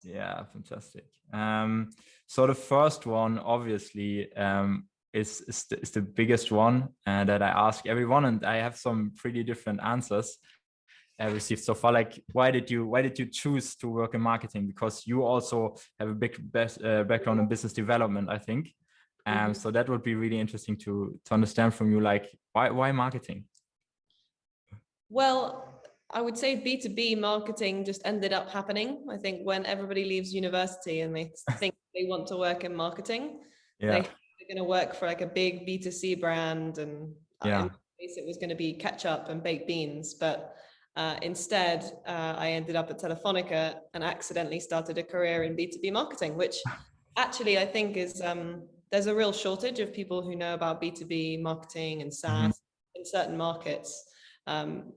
Yeah, fantastic. So the first one, obviously, is the biggest one that I ask everyone, and I have some pretty different answers I received so far. Like, why did you choose to work in marketing? Because you also have a big background in business development, I think. So that would be really interesting to understand from you. Like, why marketing? Well, I would say B2B marketing just ended up happening. I think when everybody leaves university and they think they want to work in marketing, Yeah. they're going to work for like a big B2C brand, and in Yeah. my case it was going to be ketchup and baked beans. But instead, I ended up at Telefonica and accidentally started a career in B2B marketing, which actually I think is there's a real shortage of people who know about B2B marketing and SaaS in certain markets.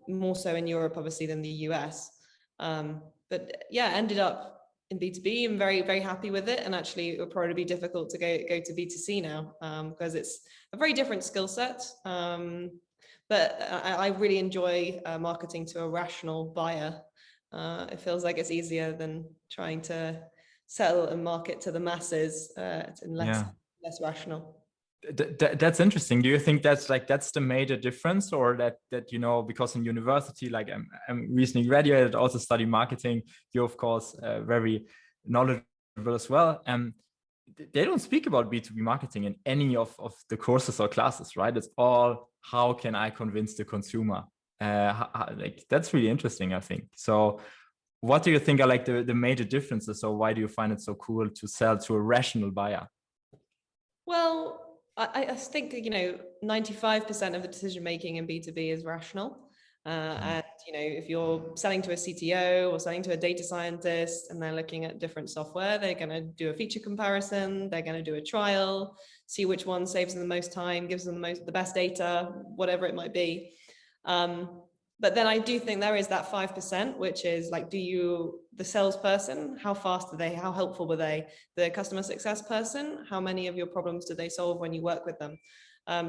More so in Europe, obviously, than the US. But yeah, ended up in B2B. I'm very, very happy with it. And actually, it would probably be difficult to go to B2C now because it's a very different skill set. But I really enjoy marketing to a rational buyer. It feels like it's easier than trying to sell and market to the masses and less rational. That's interesting. Do you think that's the major difference, or that because in university, like I'm recently graduated, also study marketing. You're of course very knowledgeable as well. They don't speak about B2B marketing in any of the courses or classes, right? It's all how can I convince the consumer. Like that's really interesting, I think. So what do you think are like the major differences, or why do you find it so cool to sell to a rational buyer? Well, I think 95% of the decision making in B2B is rational. And if you're selling to a CTO or selling to a data scientist and they're looking at different software, they're going to do a feature comparison, they're going to do a trial, see which one saves them the most time, gives them the best data, whatever it might be. But then I do think there is that 5%, which is like, the salesperson, how fast are they? How helpful were they? The customer success person, how many of your problems do they solve when you work with them?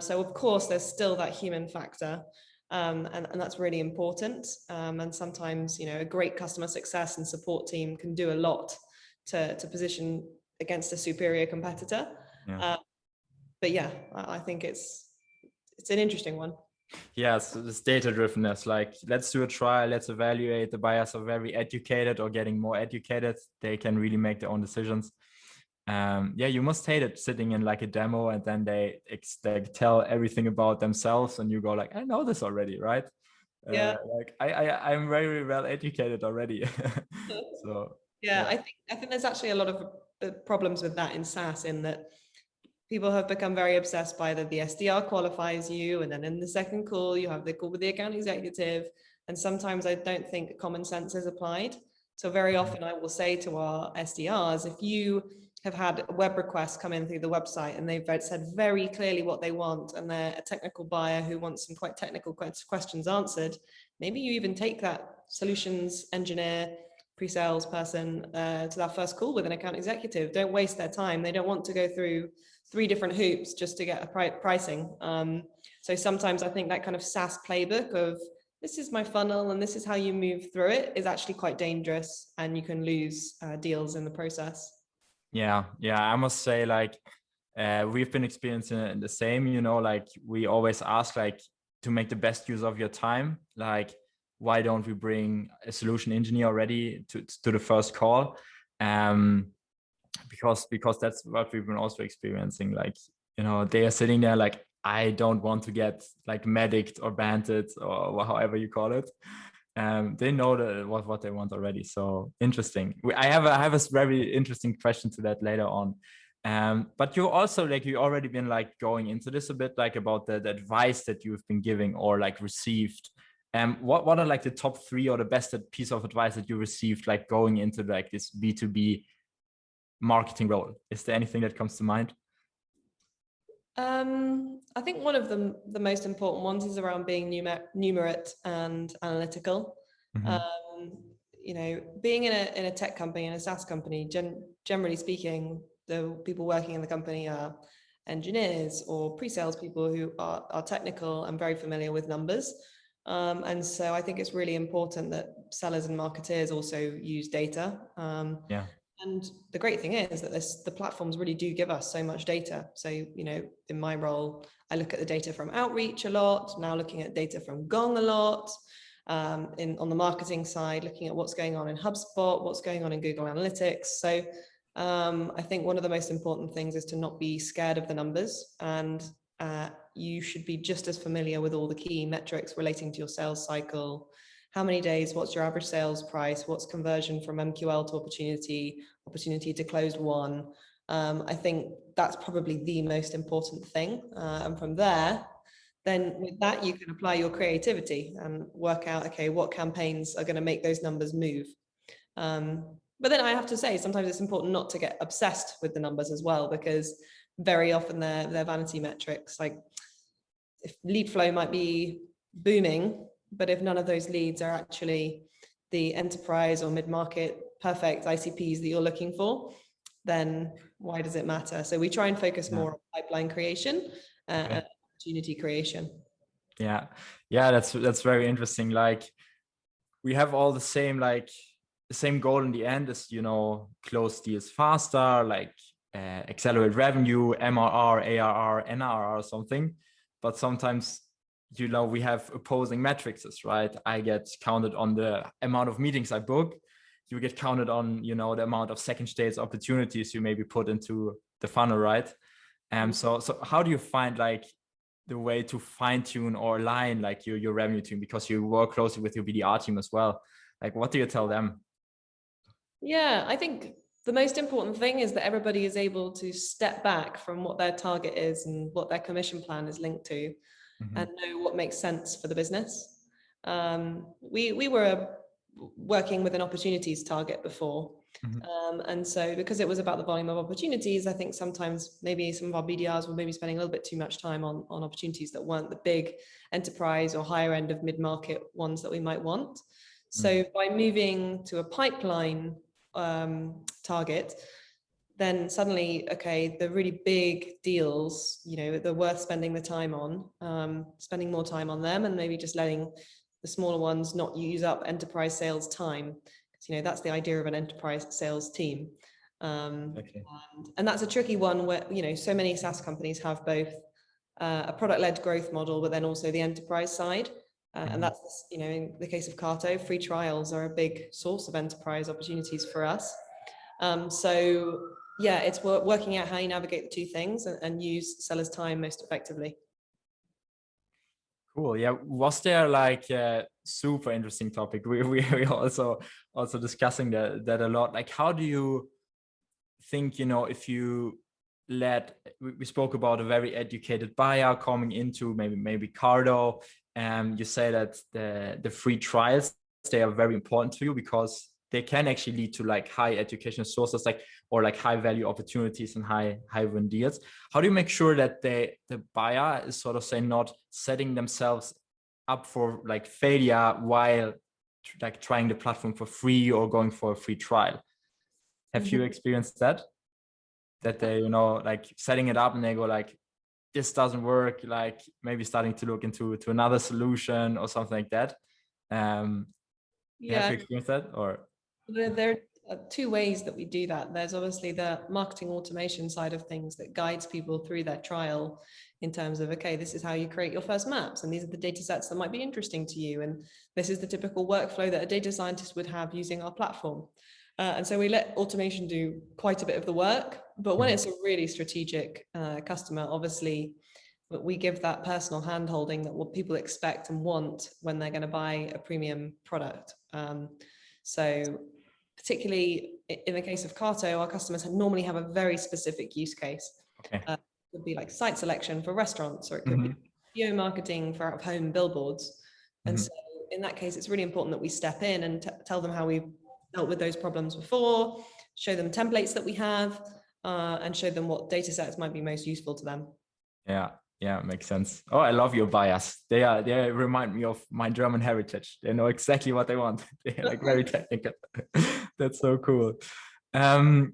So of course, there's still that human factor. And that's really important. And sometimes, a great customer success and support team can do a lot to position against a superior competitor. Yeah. But yeah, I think it's an interesting one. Yes, this data drivenness, like let's do a trial, let's evaluate. The buyers are very educated or getting more educated. They can really make their own decisions. Yeah, you must hate it sitting in like a demo and then they tell everything about themselves and you go like, I know this already, right? Yeah. Like I'm very well educated already. So yeah, I think there's actually a lot of problems with that in SaaS, in that people have become very obsessed by the SDR qualifies you, and then in the second call you have the call with the account executive, and sometimes I don't think common sense is applied. So very often I will say to our SDRs, if you have had a web request come in through the website and they've said very clearly what they want, and they're a technical buyer who wants some quite technical questions answered, maybe you even take that solutions engineer, pre-sales person to that first call with an account executive. Don't waste their time. They don't want to go through 3 different hoops just to get a pricing. So sometimes I think that kind of SaaS playbook of this is my funnel and this is how you move through it is actually quite dangerous, and you can lose deals in the process. Yeah, I must say, like we've been experiencing the same, like we always ask like to make the best use of your time. Like, why don't we bring a solution engineer already to the first call? Because that's what we've been also experiencing. Like, they are sitting there like, I don't want to get like medicked or banded or however you call it. They know what they want already. So interesting. I have a very interesting question to that later on. But you also, like, you already been like going into this a bit, like about the advice that you've been giving or like received. What are like the top 3 or the best piece of advice that you received, like going into like this B2B marketing role? Is there anything that comes to mind? I think one of the most important ones is around being numerate and analytical. Being in a tech company, in a SaaS company, generally speaking, the people working in the company are engineers or pre-sales people who are technical and very familiar with numbers. And so I think it's really important that sellers and marketeers also use data. And the great thing is that the platforms really do give us so much data. So, you know, in my role, I look at the data from outreach a lot, now looking at data from Gong a lot, on the marketing side, looking at what's going on in HubSpot, what's going on in Google Analytics. So I think one of the most important things is to not be scared of the numbers, and you should be just as familiar with all the key metrics relating to your sales cycle. How many days, what's your average sales price, what's conversion from MQL to opportunity to closed won. I think that's probably the most important thing. And from there, then with that, you can apply your creativity and work out, okay, what campaigns are going to make those numbers move. But then I have to say, sometimes it's important not to get obsessed with the numbers as well, because very often they're vanity metrics. Like, if lead flow might be booming, but if none of those leads are actually the enterprise or mid-market perfect ICPs that you're looking for, then why does it matter? So we try and focus more on pipeline creation and opportunity creation. Yeah, that's very interesting. Like, we have all the same goal in the end is, you know, close deals faster, like accelerate revenue, MRR, ARR, NRR or something. But sometimes, you know, we have opposing metrics, right? I get counted on the amount of meetings I book. You get counted on, you know, the amount of second stage opportunities you maybe put into the funnel, right? So how do you find like the way to fine tune or align like your revenue team, because you work closely with your BDR team as well? Like, what do you tell them? Yeah, I think the most important thing is that everybody is able to step back from what their target is and what their commission plan is linked to, and know what makes sense for the business. We were working with an opportunities target before. And so because it was about the volume of opportunities, I think sometimes maybe some of our BDRs were maybe spending a little bit too much time on opportunities that weren't the big enterprise or higher end of mid-market ones that we might want. So by moving to a pipeline target, then suddenly, okay, the really big deals, you know, they're worth spending the time on, spending more time on them, and maybe just letting the smaller ones not use up enterprise sales time. You know, that's the idea of an enterprise sales team. And that's a tricky one where, you know, so many SaaS companies have both a product-led growth model, but then also the enterprise side. And that's, you know, in the case of Carto, free trials are a big source of enterprise opportunities for us. So yeah, it's working out how you navigate the two things and use sellers' time most effectively. Cool. Yeah. Was there like a super interesting topic? We also discussing that a lot. Like, how do you think, you know, if you we spoke about a very educated buyer coming into maybe Carto, and you say that the free trials, they are very important to you because they can actually lead to like high education sources, like, or like high value opportunities and high win deals. How do you make sure that the buyer is sort of say not setting themselves up for like failure while like trying the platform for free or going for a free trial? Have you experienced that they, you know, like setting it up and they go like, this doesn't work, like maybe starting to look into another solution or something like that? Have you experienced that? Or there are two ways that we do that. There's obviously the marketing automation side of things that guides people through their trial in terms of, okay, this is how you create your first maps, and these are the data sets that might be interesting to you, and this is the typical workflow that a data scientist would have using our platform. And so we let automation do quite a bit of the work, but when it's a really strategic customer, obviously we give that personal hand-holding that what people expect and want when they're going to buy a premium product. So particularly in the case of Carto, our customers normally have a very specific use case. It could be like site selection for restaurants, or it could be video marketing for out-of-home billboards. And so in that case, it's really important that we step in and tell them how we've dealt with those problems before, show them templates that we have, and show them what data sets might be most useful to them. Yeah, makes sense. Oh, I love your bias. They remind me of my German heritage. They know exactly what they want. They're like very technical. That's so cool. You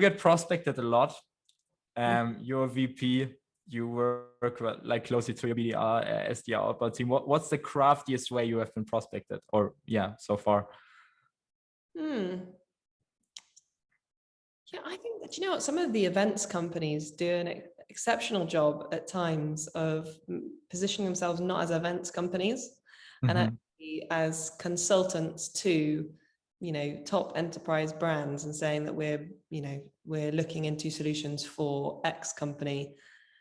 get prospected a lot. You're a VP. You work like closely to your BDR, SDR outbound team. What's the craftiest way you have been prospected, or so far? Yeah, I think that, you know what, some of the events companies do an exceptional job at times of positioning themselves not as events companies and Mm-hmm. actually as consultants to, you know, top enterprise brands, and saying that we're, you know, we're looking into solutions for X company.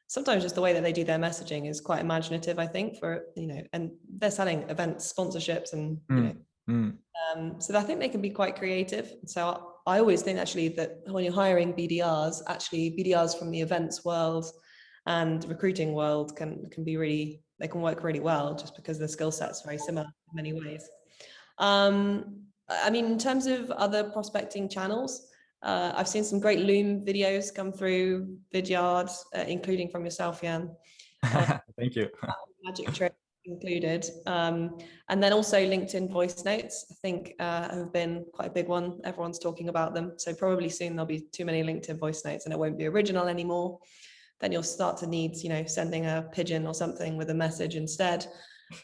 Sometimes just the way that they do their messaging is quite imaginative, I think, for, you know, and they're selling events sponsorships and, you know, Mm-hmm. so I think they can be quite creative. So I always think actually that when you're hiring BDRs, actually BDRs from the events world and recruiting world can be really, they can work really well, just because the skill set's very similar in many ways. I mean, in terms of other prospecting channels, I've seen some great Loom videos come through Vidyard, including from yourself, Jan. Thank you. Magic trick included. And then also LinkedIn voice notes, I think, have been quite a big one. Everyone's talking about them. So probably soon there'll be too many LinkedIn voice notes and it won't be original anymore. Then you'll start to need, you know, sending a pigeon or something with a message instead.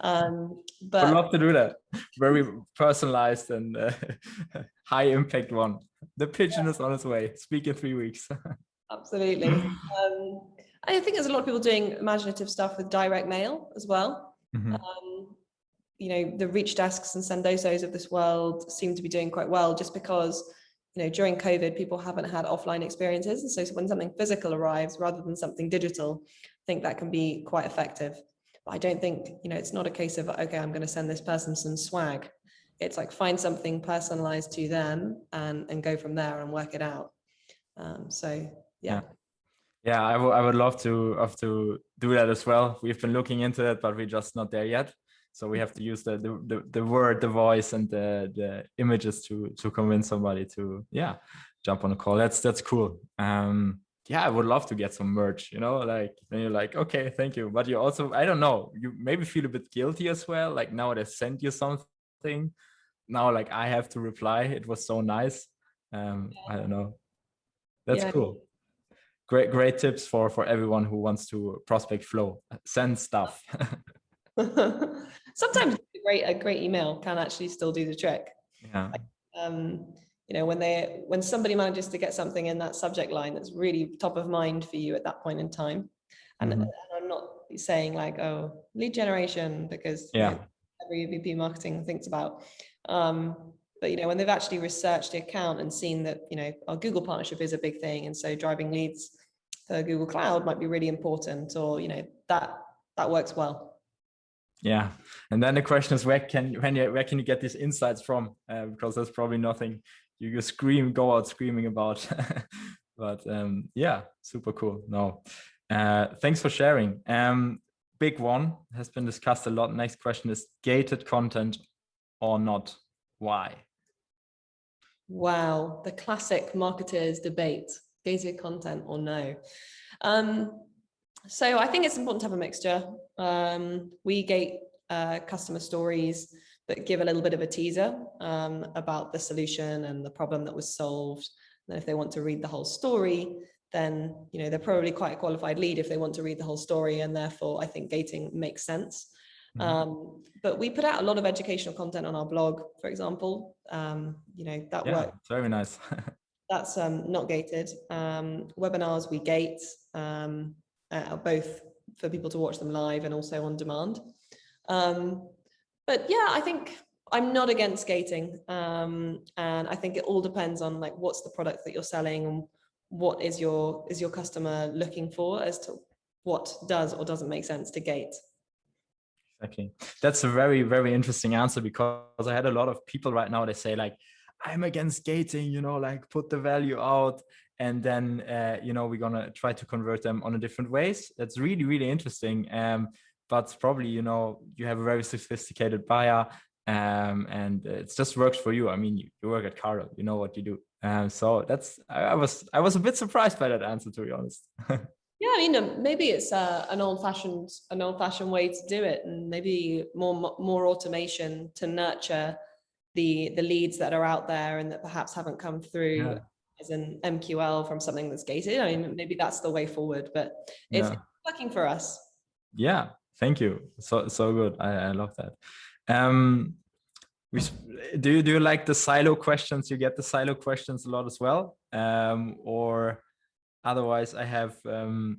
Would love to do that. Very personalized and high impact one. The pigeon is on its way. Speak in 3 weeks. Absolutely. I think there's a lot of people doing imaginative stuff with direct mail as well. Mm-hmm. You know, the Reach Desks and Sendosos of this world seem to be doing quite well, just because, you know, during COVID, people haven't had offline experiences. And so when something physical arrives rather than something digital, I think that can be quite effective. But I don't think, you know, it's not a case of, okay, I'm going to send this person some swag. It's like, find something personalized to them and go from there and work it out. So, yeah. Yeah, I would love to do that as well. We've been looking into it, but we're just not there yet. So we have to use the word, the voice, and the images to convince somebody to jump on a call. That's cool. Yeah, I would love to get some merch. You know, like then you're like, okay, thank you, but you also, I don't know, you maybe feel a bit guilty as well. Like now they sent you something, now like I have to reply. It was so nice. I don't know. That's Yeah. cool. Great tips for everyone who wants to prospect flow. Send stuff. Sometimes a great email can actually still do the trick. Yeah. You know, when somebody manages to get something in that subject line that's really top of mind for you at that point in time, and, Mm-hmm. and I'm not saying like, oh, lead generation, because, you know, every VP marketing thinks about, but, you know, when they've actually researched the account and seen that, you know, our Google partnership is a big thing, and so driving leads for Google Cloud might be really important, or, you know, that works well. Yeah. And then the question is, where can you get these insights from? Because there's probably nothing you go out screaming about. But yeah, super cool. No, thanks for sharing. Big one has been discussed a lot. Next question is gated content or not? Why? Wow, the classic marketers debate, gated content or no. So I think it's important to have a mixture. We gate customer stories that give a little bit of a teaser about the solution and the problem that was solved. And if they want to read the whole story, then, you know, they're probably quite a qualified lead if they want to read the whole story, and therefore I think gating makes sense. But we put out a lot of educational content on our blog, for example. You know, that works. It's very nice. That's not gated. Webinars we gate, both for people to watch them live and also on demand. But yeah, I think I'm not against gating. And I think it all depends on like what's the product that you're selling and what is your customer looking for as to what does or doesn't make sense to gate. Exactly. That's a very, very interesting answer, because I had a lot of people right now, they say like, I'm against gating, you know, like put the value out, and then, you know, we're going to try to convert them on a different ways. That's really, really interesting. But probably, you know, you have a very sophisticated buyer, and it just works for you. I mean, you work at Carto, you know what you do. So that's, I was a bit surprised by that answer, to be honest. Yeah, I mean, maybe it's an old-fashioned way to do it, and maybe more automation to nurture the leads that are out there and that perhaps haven't come through as an MQL from something that's gated. I mean, maybe that's the way forward, but it's working for us. Yeah, thank you. So good. I love that. Do you like the silo questions? You get the silo questions a lot as well, or otherwise I have other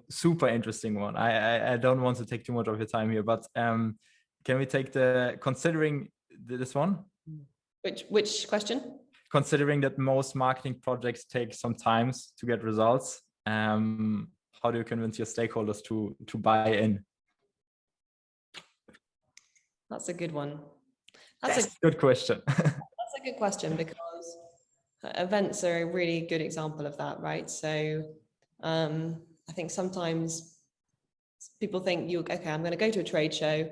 super interesting one. I don't want to take too much of your time here, but can we take considering this one? Which question? Considering that most marketing projects take some time to get results, how do you convince your stakeholders to buy in? That's a good one. That's a good question. That's a good question, because events are a really good example of that, right? So I think sometimes people think okay, I'm going to go to a trade show,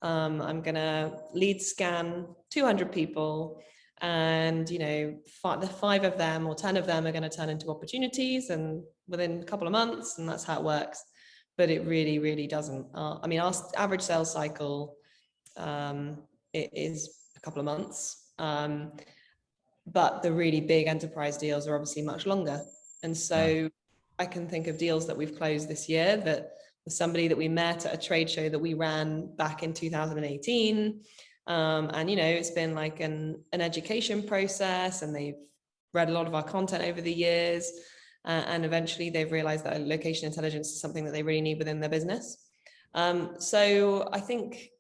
I'm going to lead scan 200 people, and the 5 of them or 10 of them are going to turn into opportunities, and within a couple of months, and that's how it works. But it really, really doesn't. I mean, our average sales cycle, it is a couple of months, but the really big enterprise deals are obviously much longer. And so I can think of deals that we've closed this year that was somebody that we met at a trade show that we ran back in 2018. And it's been like an education process, and they've read a lot of our content over the years, and eventually they've realized that location intelligence is something that they really need within their business. So I think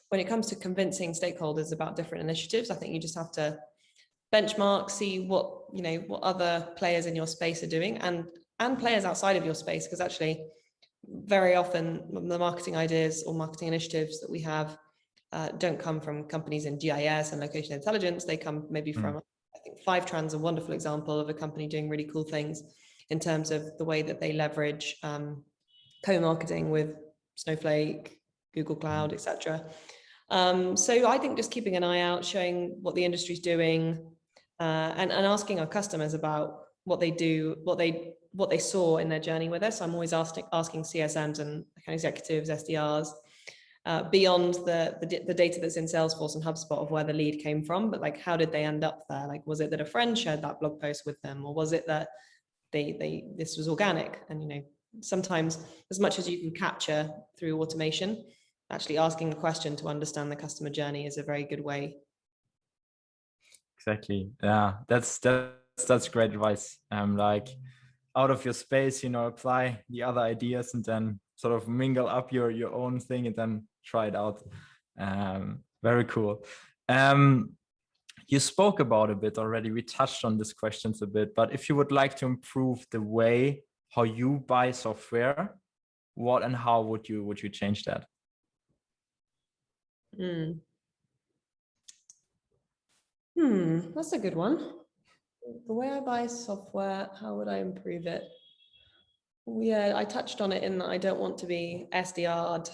when it comes to convincing stakeholders about different initiatives, I think you just have to benchmark, see what other players in your space are doing, and players outside of your space, because actually very often the marketing ideas or marketing initiatives that we have don't come from companies in GIS and location intelligence. They come maybe from, I think Fivetran's a wonderful example of a company doing really cool things in terms of the way that they leverage co-marketing with Snowflake, Google Cloud, etc. So I think just keeping an eye out, showing what the industry's doing, and asking our customers about what they do, what they saw in their journey with us. I'm always asking CSMs and account executives, SDRs, beyond the data that's in Salesforce and HubSpot of where the lead came from, but like, how did they end up there? Like, was it that a friend shared that blog post with them, or was it that this was organic? And sometimes, as much as you can capture through automation, actually asking a question to understand the customer journey is a very good way. Exactly. Yeah, that's great advice. Like, out of your space, apply the other ideas, and then sort of mingle up your own thing, and then try it out. Very cool. You spoke about a bit already. We touched on these questions a bit, but if you would like to improve the way how you buy software, what and how would you change that? That's a good one. The way I buy software, how would I improve it? Yeah, I touched on it in that I don't want to be SDR'd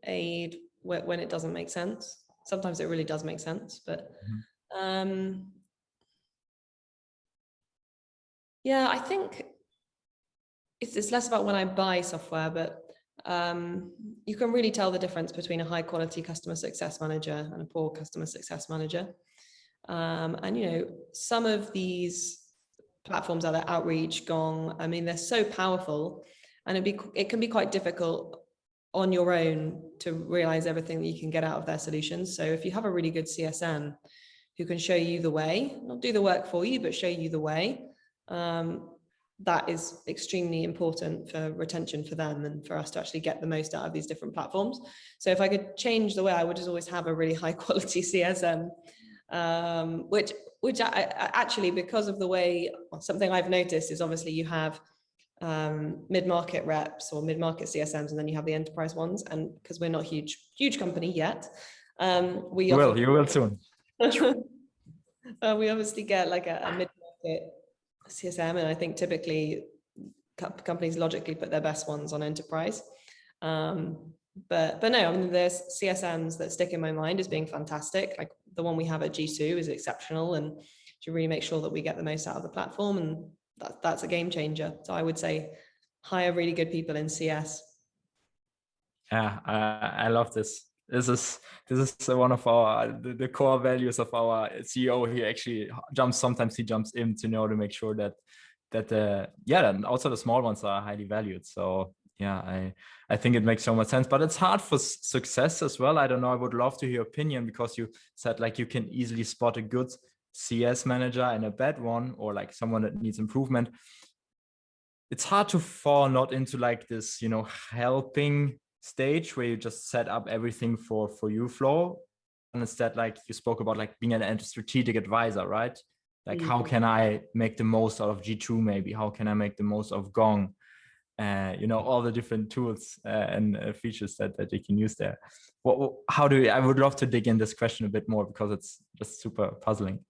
aid when it doesn't make sense. Sometimes it really does make sense, but yeah, I think it's less about when I buy software, but you can really tell the difference between a high quality customer success manager and a poor customer success manager. And some of these platforms out there, Outreach, Gong, I mean, they're so powerful, and it can be quite difficult on your own to realize everything that you can get out of their solutions. So if you have a really good CSM who can show you the way, not do the work for you, but show you the way, that is extremely important for retention for them and for us to actually get the most out of these different platforms. So if I could change the way, I would just always have a really high quality CSM, which I actually, because of the way, something I've noticed is obviously you have mid-market reps or mid-market CSMs, and then you have the enterprise ones. And because we're not a huge company yet, you will soon. We obviously get like a mid-market CSM, and I think typically companies logically put their best ones on enterprise. But no, I mean, there's CSMs that stick in my mind as being fantastic. Like the one we have at G2 is exceptional, and to really make sure that we get the most out of the platform, and that's a game changer. So I would say hire really good people in CS. Yeah, I love this. This is one of the core values of our CEO. He actually sometimes he jumps in to make sure that also the small ones are highly valued. So Yeah, I think it makes so much sense, but it's hard for success as well. I don't know. I would love to hear your opinion, because you said like you can easily spot a good CS manager and a bad one, or like someone that needs improvement. It's hard to fall not into like this, you know, helping stage where you just set up everything for you flow. And instead, like you spoke about, like being a strategic advisor, right? Like, how can I make the most out of G2 maybe? How can I make the most of Gong? You know, all the different tools and features that you can use there. How do you, I would love to dig in this question a bit more, because it's just super puzzling.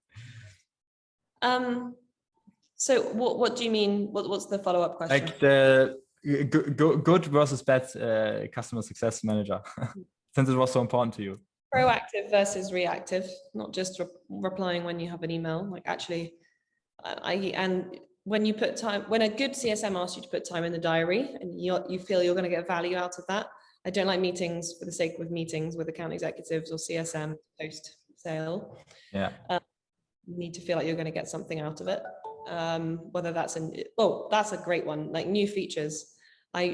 So what do you mean? What's the follow-up question? Like the good versus bad customer success manager, since it was so important to you. Proactive versus reactive, not just replying when you have an email. Like actually, and when you put time, when a good CSM asks you to put time in the diary and you feel you're going to get value out of that. I don't like meetings for the sake of meetings with account executives or CSM post sale. Yeah. You need to feel like you're going to get something out of it. Whether that's that's a great one. Like new features. I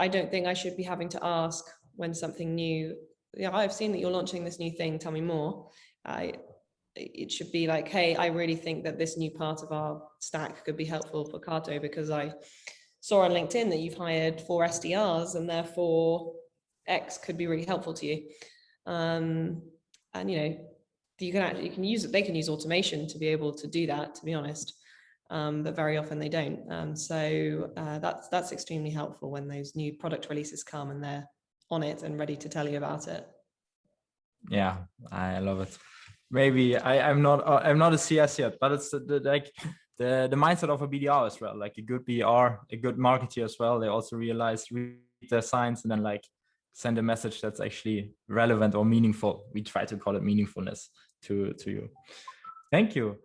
don't think I should be having to ask when something new. Yeah, I've seen that you're launching this new thing. Tell me more. It should be like, hey, I really think that this new part of our stack could be helpful for Carto, because I saw on LinkedIn that you've hired 4 SDRs and therefore X could be really helpful to you. And you know, they can use automation to be able to do that, to be honest. But very often they don't. So that's extremely helpful when those new product releases come and they're on it and ready to tell you about it. Yeah, I love it. Maybe I'm not a CS yet, but it's the mindset of a BDR as well. Like a good BDR, a good marketer as well. They also read their signs and then like send a message that's actually relevant or meaningful. We try to call it meaningfulness to you. Thank you.